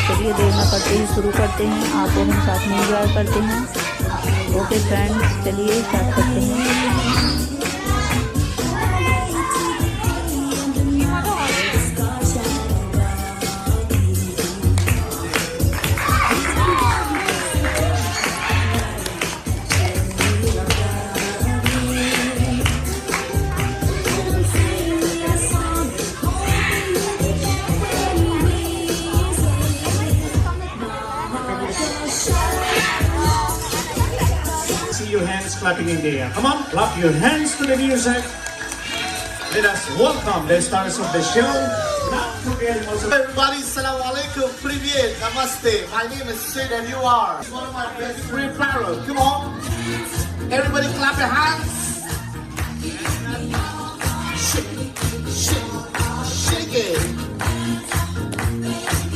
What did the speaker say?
चलिए देर न करते ही शुरू करते हैं, आपको हम साथ में एंजॉय करते हैं। ओके फ्रेंड्स, चलिए स्टार्ट करते हैं। Your hands clapping in the air. Come on, clap your hands to the music. Let us welcome the stars of the show. Not forgetting also. Everybody, Assalamu alaikum, Privyet, Namaste. My name is Sid and you are one of my best friend, Farrell. Come on. Everybody clap your hands. Shit.